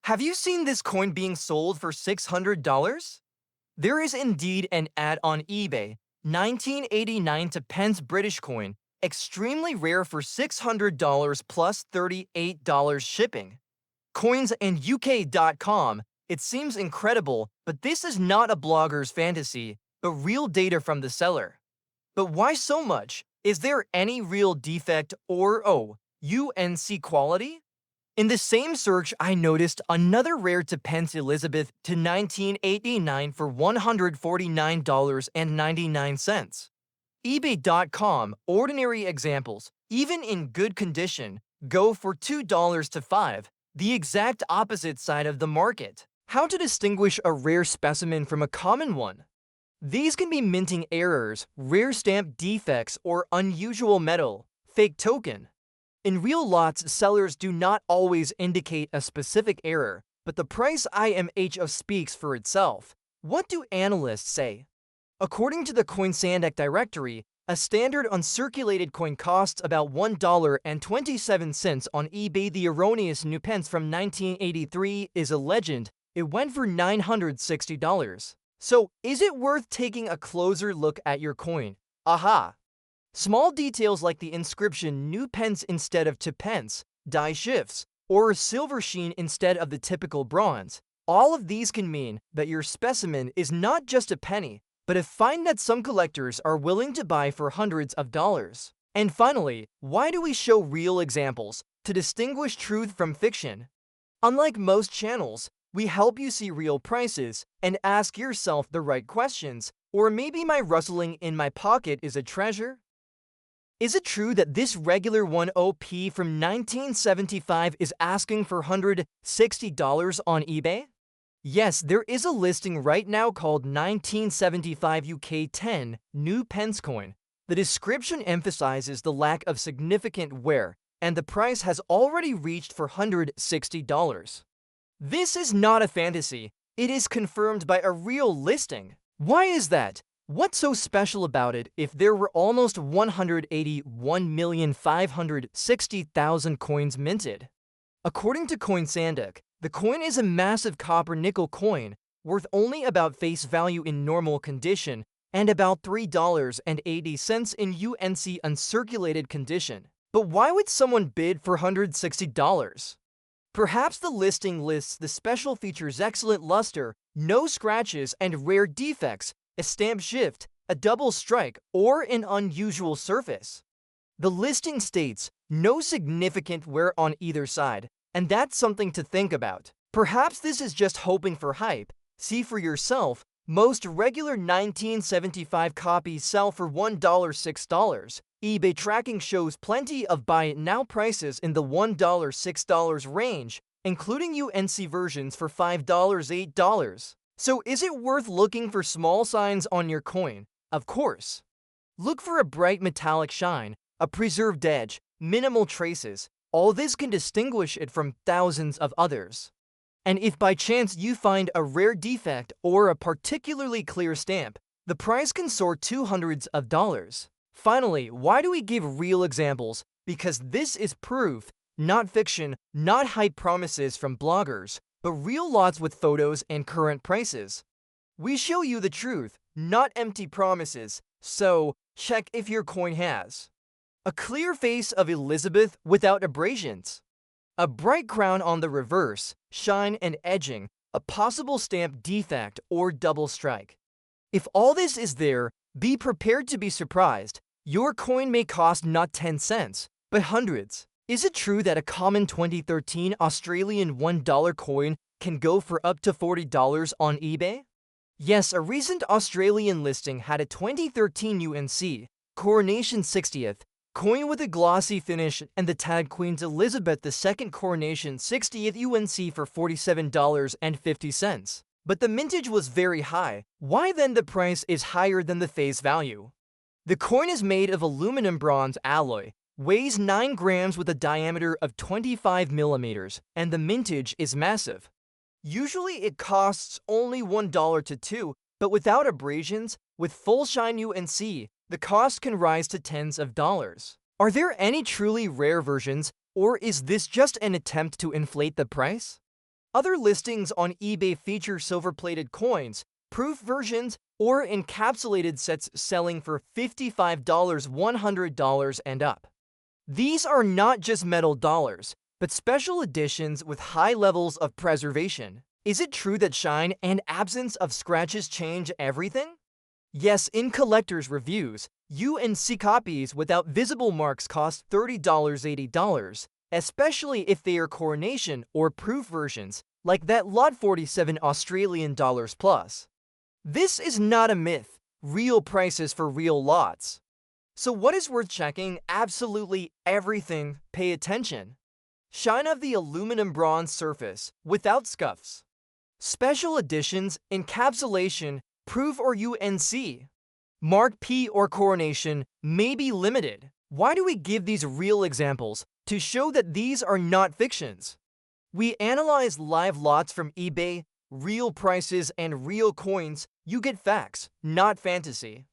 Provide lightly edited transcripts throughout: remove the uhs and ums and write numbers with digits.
Have you seen this coin being sold for $600? There is indeed an ad on eBay, 1989 to Pence British coin, extremely rare for $600 plus $38 shipping. Coins and UK.com. It seems incredible, but this is not a blogger's fantasy, but real data from the seller. But why so much? Is there any real defect or UNC quality? In the same search, I noticed another rare to Pence Elizabeth to 1989 for $149.99. eBay.com, ordinary examples, even in good condition, go for $2 to 5, the exact opposite side of the market. How to distinguish a rare specimen from a common one? These can be minting errors, rare stamp defects, or unusual metal, fake token. In real lots, sellers do not always indicate a specific error, but the price IMH speaks for itself. What do analysts say? According to the CoinSandac directory, a standard uncirculated coin costs about $1.27 on eBay. The erroneous new Pence from 1983 is a legend. It went for $960. So, is it worth taking a closer look at your coin? Aha! Small details like the inscription New Pence instead of to Pence, die shifts, or silver sheen instead of the typical bronze. All of these can mean that your specimen is not just a penny, but a find that some collectors are willing to buy for hundreds of dollars. And finally, why do we show real examples? To distinguish truth from fiction. Unlike most channels, we help you see real prices and ask yourself the right questions. Or maybe my rustling in my pocket is a treasure? Is it true that this regular 10p from 1975 is asking for $160 on eBay? Yes, there is a listing right now called 1975 UK 10 New Pence coin. The description emphasizes the lack of significant wear, and the price has already reached for $160. This is not a fantasy. It is confirmed by a real listing. Why is that? What's so special about it if there were almost 181,560,000 coins minted? According to CoinSandac, the coin is a massive copper-nickel coin, worth only about face value in normal condition and about $3.80 in UNC uncirculated condition. But why would someone bid for $160? Perhaps the listing lists the special features: excellent luster, no scratches and rare defects, a stamp shift, a double strike, or an unusual surface. The listing states no significant wear on either side, and that's something to think about. Perhaps this is just hoping for hype. See for yourself. Most regular 1975 copies sell for $1.06. eBay tracking shows plenty of buy it now prices in the $1.06 range, including UNC versions for $5.08. So is it worth looking for small signs on your coin? Of course. Look for a bright metallic shine, a preserved edge, minimal traces. All this can distinguish it from thousands of others. And if by chance you find a rare defect or a particularly clear stamp, the price can soar to hundreds of dollars. Finally, why do we give real examples? Because this is proof, not fiction, not hype promises from bloggers, but real lots with photos and current prices. We show you the truth, not empty promises, so check if your coin has a clear face of Elizabeth without abrasions, a bright crown on the reverse, shine and edging, a possible stamp defect or double strike. If all this is there, be prepared to be surprised. Your coin may cost not 10 cents, but hundreds. Is it true that a common 2013 Australian $1 coin can go for up to $40 on eBay? Yes, a recent Australian listing had a 2013 UNC Coronation 60th coin with a glossy finish and the tag Queen Elizabeth II Coronation 60th UNC for $47.50. But the mintage was very high. Why then the price is higher than the face value? The coin is made of aluminum bronze alloy, weighs 9 grams with a diameter of 25 millimeters, and the mintage is massive. Usually it costs only $1 to $2, but without abrasions, with full shine UNC, the cost can rise to tens of dollars. Are there any truly rare versions, or is this just an attempt to inflate the price? Other listings on eBay feature silver-plated coins, proof versions, or encapsulated sets selling for $55, $100, and up. These are not just metal dollars, but special editions with high levels of preservation. Is it true that shine and absence of scratches change everything? Yes, in collectors' reviews, UNC copies without visible marks cost $30, $80, especially if they are Coronation or proof versions, like that lot 47 Australian dollars plus. This is not a myth, real prices for real lots. So what is worth checking? Absolutely everything. Pay attention. Shine of the aluminum bronze surface, without scuffs. Special editions, encapsulation, proof or UNC. Mark P or Coronation may be limited. Why do we give these real examples? To show that these are not fictions. We analyze live lots from eBay, real prices, and real coins. You get facts, not fantasy.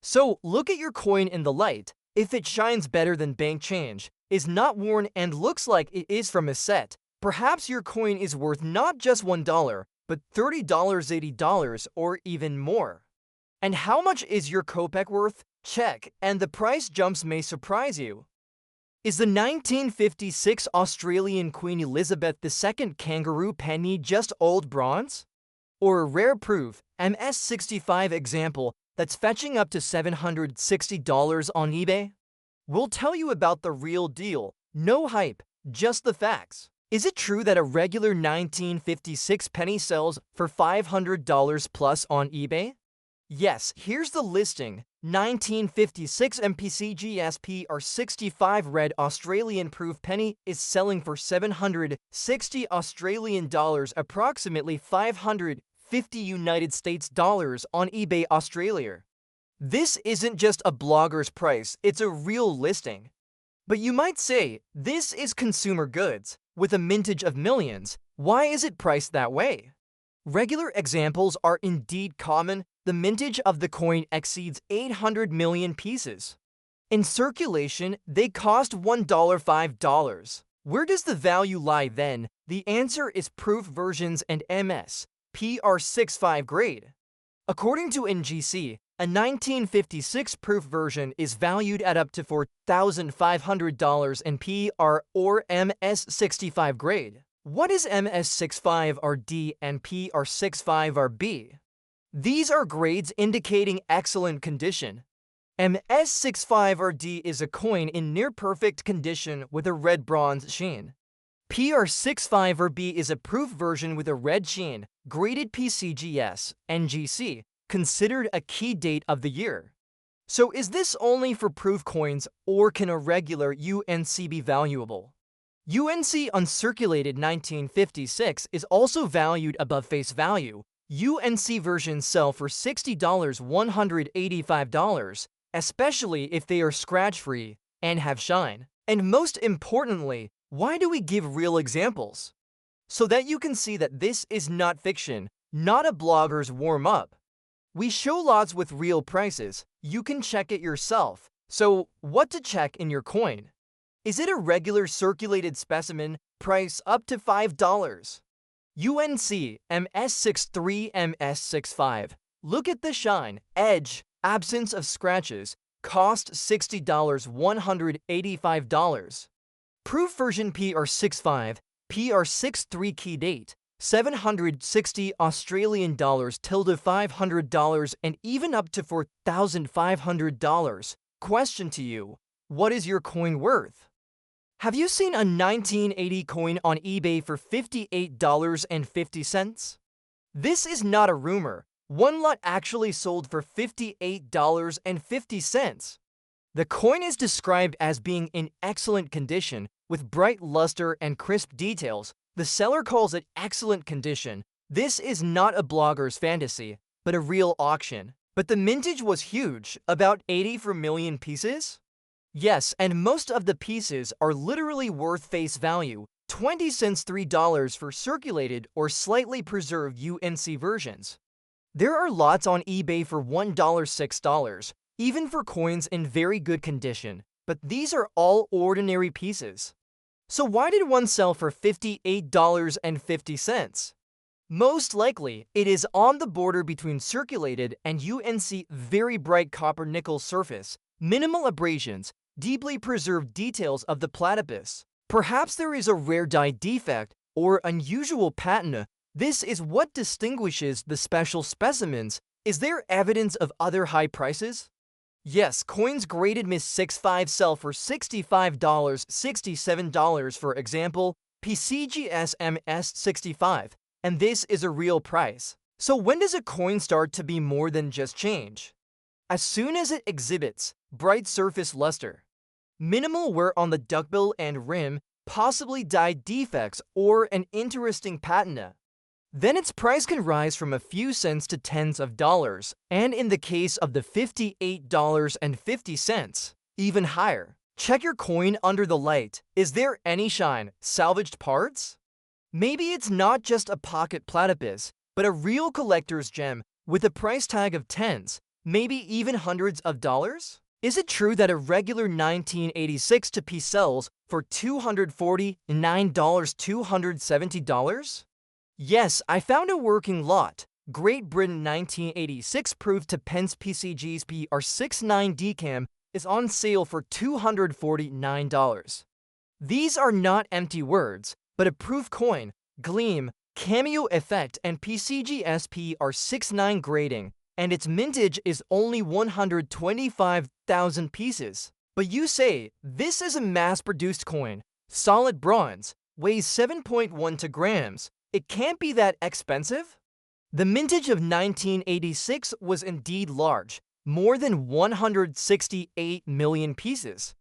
So look at your coin in the light. If it shines better than bank change, is not worn, and looks like it is from a set, perhaps your coin is worth not just $1, but $30, $80, or even more. And how much is your kopeck worth? Check, and the price jumps may surprise you. Is the 1956 Australian Queen Elizabeth II kangaroo penny just old bronze? Or a rare proof, MS65 example, that's fetching up to $760 on eBay? We'll tell you about the real deal. No hype, just the facts. Is it true that a regular 1956 penny sells for $500 plus on eBay? Yes, here's the listing. 1956 MPCGS PR65 red Australian proof penny is selling for $760 Australian dollars, approximately $550 United States dollars on eBay Australia. This isn't just a blogger's price, it's a real listing. But you might say, this is consumer goods, with a mintage of millions. Why is it priced that way? Regular examples are indeed common. The mintage of the coin exceeds 800 million pieces. In circulation, they cost $1, $5. Where does the value lie then? The answer is proof versions and MS PR65 grade. According to NGC, a 1956 proof version is valued at up to $4,500 in PR or MS65 grade. What is MS65RD and PR65RB? These are grades indicating excellent condition. MS65RD is a coin in near-perfect condition with a red bronze sheen. PR65RB is a proof version with a red sheen, graded PCGS, NGC, considered a key date of the year. So is this only for proof coins, or can a regular UNC be valuable? UNC uncirculated 1956 is also valued above face value. UNC versions sell for $60, $185, especially if they are scratch-free and have shine. And most importantly, why do we give real examples? So that you can see that this is not fiction, not a blogger's warm-up. We show lots with real prices. You can check it yourself. So, what to check in your coin? Is it a regular circulated specimen, price up to $5? UNC MS63 MS65. Look at the shine, edge, absence of scratches, cost $60, $185. Proof version PR65, PR63 key date, $760 Australian dollars tilde $500 and even up to $4,500. Question to you, what is your coin worth? Have you seen a 1980 coin on eBay for $58.50? This is not a rumor. One lot actually sold for $58.50. The coin is described as being in excellent condition, with bright luster and crisp details. The seller calls it excellent condition. This is not a blogger's fantasy, but a real auction. But the mintage was huge, about 80 million pieces? Yes, and most of the pieces are literally worth face value, 20 cents $3 for circulated or slightly preserved UNC versions. There are lots on eBay for $1, $6, even for coins in very good condition, but these are all ordinary pieces. So why did one sell for $58.50? Most likely, it is on the border between circulated and UNC very bright copper nickel surface, minimal abrasions, deeply preserved details of the platypus. Perhaps there is a rare dye defect or unusual patina. This is what distinguishes the special specimens. Is there evidence of other high prices? Yes, coins graded Miss 65 sell for $65, $67 for example, PCGS MS65, and this is a real price. So when does a coin start to be more than just change? As soon as it exhibits bright surface luster, minimal wear on the duckbill and rim, possibly dye defects, or an interesting patina, then its price can rise from a few cents to tens of dollars, and in the case of the $58.50, even higher. Check your coin under the light. Is there any shine? Salvaged parts? Maybe it's not just a pocket platypus, but a real collector's gem with a price tag of tens, maybe even hundreds of dollars? Is it true that a regular 1986 to P sells for $249, $270? Yes, I found a working lot. Great Britain 1986 proof to Pence PCG's PR69 decam is on sale for $249. These are not empty words, but a proof coin, gleam, cameo effect, and PCG's PR69 grading, and its mintage is only 125,000 pieces. But you say, this is a mass-produced coin, solid bronze, weighs 7.12 grams. It can't be that expensive? The mintage of 1986 was indeed large, more than 168 million pieces.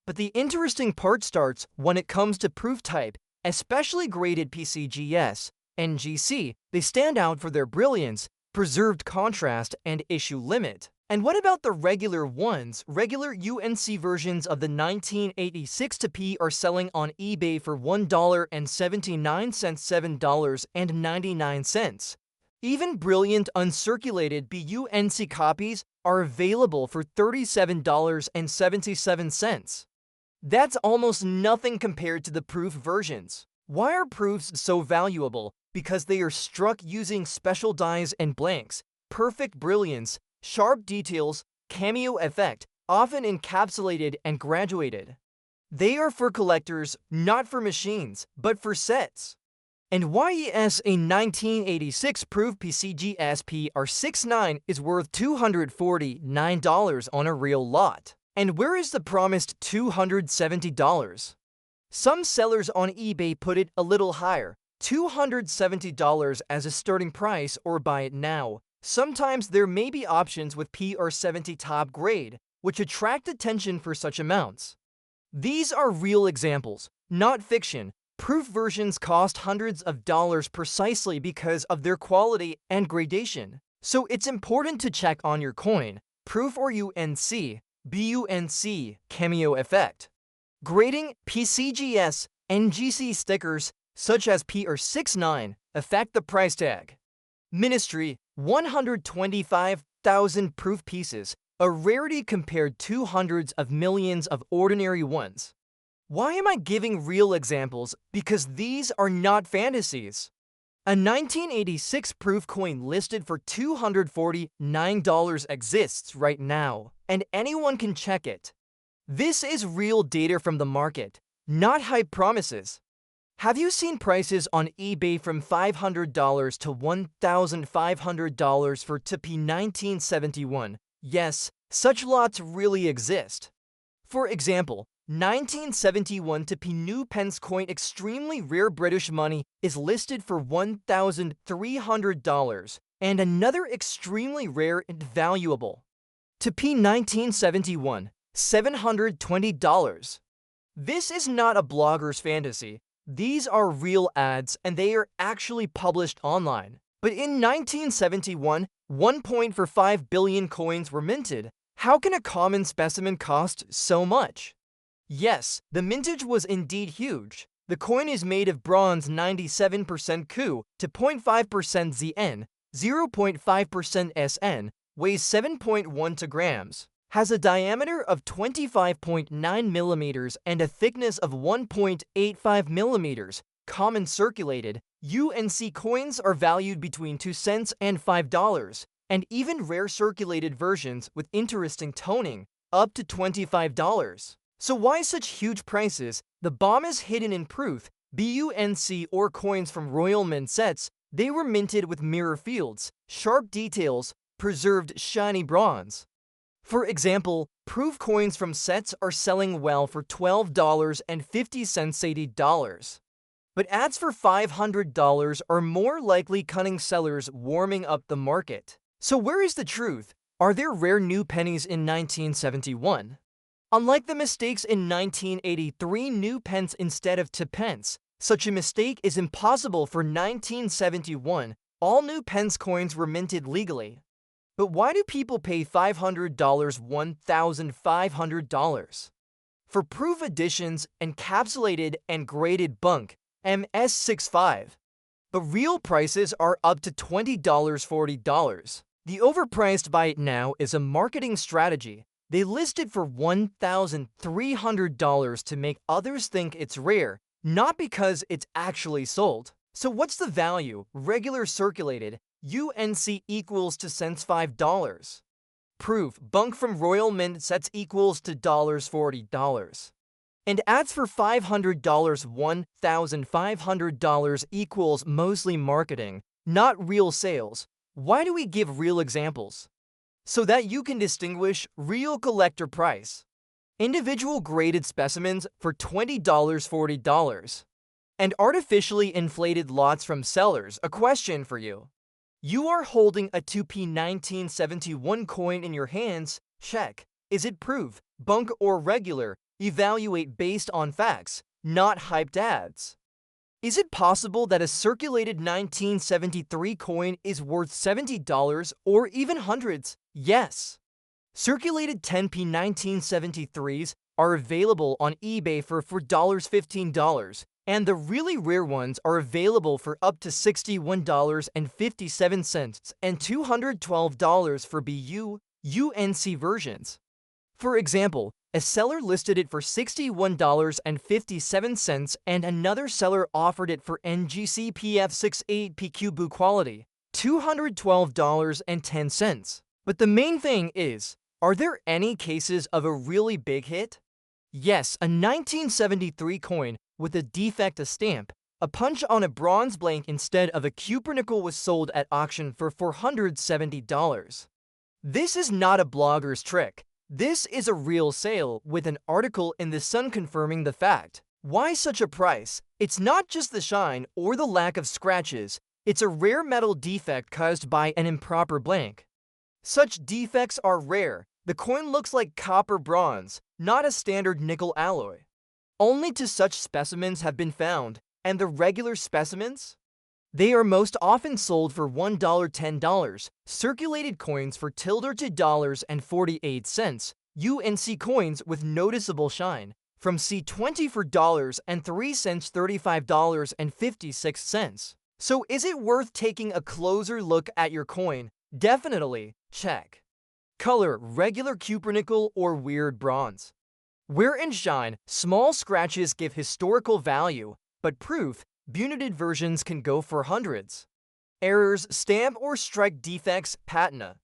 But the interesting part starts when it comes to proof type, especially graded PCGS, NGC. They stand out for their brilliance, preserved contrast, and issue limit. And what about the regular ones? Regular UNC versions of the 1986 to P are selling on eBay for $1.79, $7.99. Even brilliant uncirculated BUNC copies are available for $37.77. That's almost nothing compared to the proof versions. Why are proofs so valuable? Because they are struck using special dyes and blanks, perfect brilliance, sharp details, cameo effect, often encapsulated and graduated. They are for collectors, not for machines, but for sets. And YES a 1986 proof PCGS PR69 is worth $249 on a real lot. And where is the promised $270? Some sellers on eBay put it a little higher, $270 as a starting price, or buy it now. Sometimes there may be options with PR70 top grade, which attract attention for such amounts. These are real examples, not fiction. Proof versions cost hundreds of dollars precisely because of their quality and gradation. So it's important to check on your coin, proof or UNC, BUNC, cameo effect. Grading, PCGS, NGC stickers, such as PR69, affect the price tag. Ministry, 125,000 proof pieces, a rarity compared to hundreds of millions of ordinary ones. Why am I giving real examples? Because these are not fantasies. A 1986 proof coin listed for $249 exists right now, and anyone can check it. This is real data from the market, not hype promises. Have you seen prices on eBay from $500 to $1,500 for TP 1971? Yes, such lots really exist. For example, 1971 TP new Pence coin extremely rare British money is listed for $1,300, and another extremely rare and valuable TP 1971, $720. This is not a blogger's fantasy. These are real ads, and they are actually published online. But in 1971, 1.45 billion coins were minted. How can a common specimen cost so much? Yes, the mintage was indeed huge. The coin is made of bronze 97% Cu to 0.5% Zn, 0.5% Sn, weighs 7.12 grams. has a diameter of 25.9 millimeters and a thickness of 1.85 millimeters. Common circulated UNC coins are valued between 2 cents and $5, and even rare circulated versions with interesting toning up to $25. So why such huge prices? The bomb is hidden in proof. BUNC or coins from Royal Mint sets, they were minted with mirror fields, sharp details, preserved shiny bronze. For example, proof coins from sets are selling well for $12.50 $80. But ads for $500 are more likely cunning sellers warming up the market. So where is the truth? Are there rare new pennies in 1971? Unlike the mistakes in 1983 new pence instead of 2 pence, such a mistake is impossible for 1971. All new pence coins were minted legally. But why do people pay $500, $1,500? For proof editions, encapsulated and graded bunk, MS65. But real prices are up to $20, $40. The overpriced buy it now is a marketing strategy. They list it for $1,300 to make others think it's rare, not because it's actually sold. So what's the value? Regular circulated UNC equals to cents $5. Proof bunk from Royal Mint sets equals to $40. And ads for $500, $1,500 equals mostly marketing, not real sales. Why do we give real examples? So that you can distinguish real collector price. Individual graded specimens for $20, $40. And artificially inflated lots from sellers. A question for you. You are holding a 2p 1971 coin in your hands. Check. Is it proof, bunk, or regular? Evaluate based on facts, not hyped ads. Is it possible that a circulated 1973 coin is worth $70 or even hundreds? Yes. Circulated 10p 1973s are available on eBay for $15, and the really rare ones are available for up to $61.57 and $212 for UNC versions. For example, a seller listed it for $61.57 and another seller offered it for NGC PF68PQ quality, $212.10. But the main thing is, are there any cases of a really big hit? Yes, a 1973 coin with a defect stamp, a punch on a bronze blank instead of a cupronickel was sold at auction for $470. This is not a blogger's trick. This is a real sale with an article in The Sun confirming the fact. Why such a price? It's not just the shine or the lack of scratches. It's a rare metal defect caused by an improper blank. Such defects are rare. The coin looks like copper bronze, not a standard nickel alloy. Only two such specimens have been found, and the regular specimens? They are most often sold for $1, $10, circulated coins for $2.48, UNC coins with noticeable shine, from C20 for $3 $35.56. So is it worth taking a closer look at your coin? Definitely. Check. Color, regular cupronickel or weird bronze. Wear and shine, small scratches give historical value, but proof, buneted versions can go for hundreds. Errors, stamp or strike defects, patina.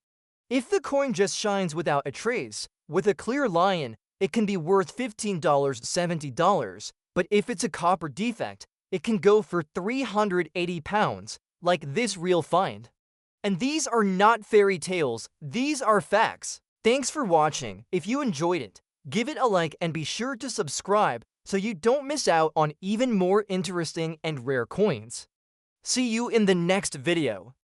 If the coin just shines without a trace, with a clear line, it can be worth $15, $70, but if it's a copper defect, it can go for £380, like this real find. And these are not fairy tales, these are facts. Thanks for watching. If you enjoyed it, give it a like and be sure to subscribe so you don't miss out on even more interesting and rare coins. See you in the next video.